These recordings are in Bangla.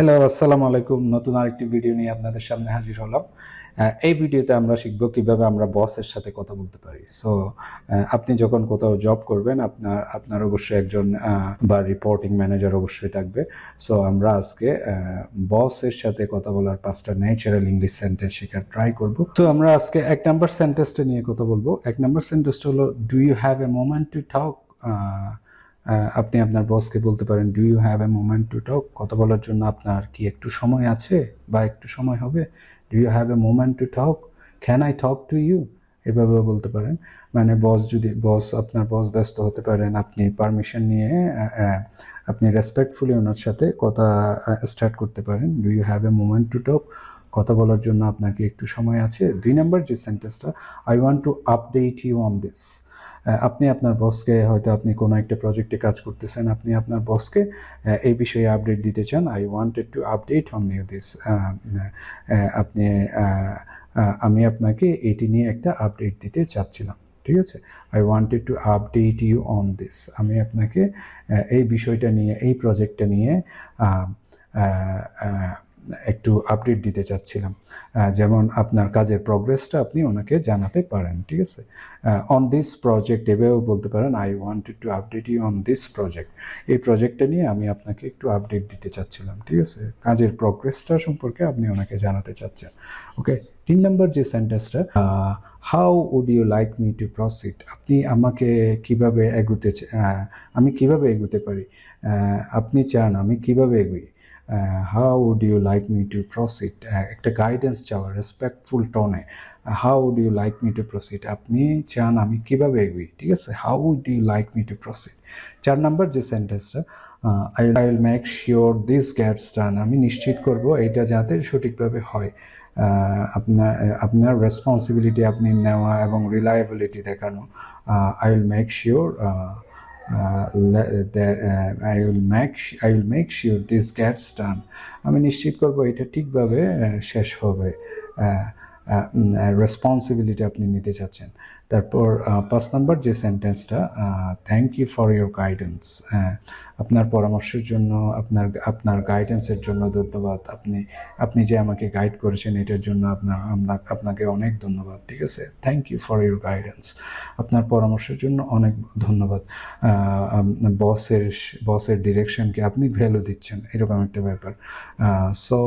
হ্যালো, আসসালামু আলাইকুম। নতুন আরেকটি ভিডিও নিয়ে আপনাদের সামনে হাজির হলাম। এই ভিডিওতে আমরা শিখব কিভাবে আমরা বসের সাথে কথা বলতে পারি। সো আপনি যখন কোথাও জব করবেন আপনার অবশ্যই একজন বা রিপোর্টিং ম্যানেজার অবশ্যই থাকবে। সো আমরা আজকে বসের সাথে কথা বলার 5টা ন্যাচারাল ইংলিশ সেন্টেন্স শেখার ট্রাই করব। তো আমরা আজকে 1 নাম্বার সেন্টেন্সটা নিয়ে কথা বলবো। 1 নাম্বার সেন্টেন্সটা হলো, do you have a moment to talk? আপনি আপনার বসকে বলতে পারেন, do you have a moment to talk? কথা বলার জন্য আপনার কি একটু সময় আছে বা একটু সময় হবে? Do you have a moment to talk? Can I talk to you? এভাবেও বলতে পারেন। মানে আপনার বস ব্যস্ত হতে পারেন, আপনি পারমিশন নিয়ে আপনি রেসপেক্টফুলি ওনার সাথে কথা স্টার্ট করতে পারেন। Do you have a moment to talk? কথা বলার জন্য আপনার কি একটু সময় আছে? 2 নাম্বার যে সেন্টেন্সটা, I want to update you on this. আপনি আপনার বসকে, হয়তো আপনি কোনো একটা প্রজেক্টে কাজ করতেছেন, আপনি আপনার বসকে এই বিষয়ে আপডেট দিতে চান। I wanted to update on you this. আপনি আমি আপনাকে এটি নিয়ে একটা আপডেট দিতে চাচ্ছিলাম। ঠিক আছে, I wanted to update you on this. আমি আপনাকে এই বিষয়টা নিয়ে, এই প্রজেক্টটা নিয়ে একটু আপডেট দিতে চাচ্ছিলাম। যেমন আপনার কাজের প্রোগ্রেসটা আপনি ওনাকে জানাতে পারেন। ঠিক আছে, অন দিস প্রজেক্ট এভাবেও বলতে পারেন, I wanted to update you on this project. এই প্রজেক্টটা নিয়ে আমি আপনাকে একটু আপডেট দিতে চাচ্ছিলাম। ঠিক আছে, কাজের প্রোগ্রেসটা সম্পর্কে আপনি ওনাকে জানাতে চাচ্ছেন। ওকে, 3 নম্বর যে সেন্টেন্সটা, how would you like me to proceed? আপনি আমাকে কিভাবে আমি কিভাবে এগোতে পারি? আপনি চান আমি কিভাবে এগোই? How would you like me to proceed? একটা গাইডেন্স চাওয়া রেসপেক্টফুল টোনে। How would you like me to proceed? আপনি চান আমি কিভাবে এগোই। ঠিক আছে, how would you like me to proceed. 4 number যে সেন্টেন্সটা, I will make sure this gets done. আমি নিশ্চিত করব এটা যাতে সঠিকভাবে হয়। আপনার রেসপন্সিবিলিটি আপনি নেওয়া এবং রিলায়েবিলিটি দেখানো। I will make sure I will make sure this gets done. আমি নিশ্চিত করব এটা ঠিকভাবে শেষ হবে। রেসপন্সিবিলিটি আপনি নিতে চাচ্ছেন। তারপর 5 নাম্বার যে সেন্টেন্সটা, thank you for your guidance. আপনার পরামর্শের জন্য, আপনার গাইডেন্সের জন্য ধন্যবাদ। আপনি যে আমাকে গাইড করেছেন এটার জন্য আপনাকে অনেক ধন্যবাদ। ঠিক আছে, thank you for your guidance. আপনার পরামর্শের জন্য অনেক ধন্যবাদ। বসের ডিরেকশনকে আপনি ভ্যালু দিচ্ছেন, এরকম একটা ব্যাপার। সো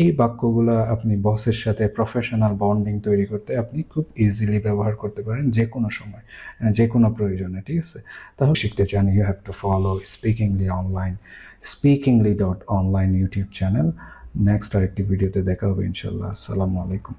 এই বাক্যগুলো আপনি বসের সাথে প্রফেশনাল বন্ডিং তৈরি করতে আপনি খুব ইজিলি ব্যবহার করতে পারেন, যে কোনো সময়, যে কোনো প্রয়োজনে। ঠিক আছে, তাহলে শিখতে চান, you have to follow speakingly.online YouTube channel. Next আরেকটি ভিডিওতে দেখা হবে ইনশাল্লাহ। আসসালামু আলাইকুম।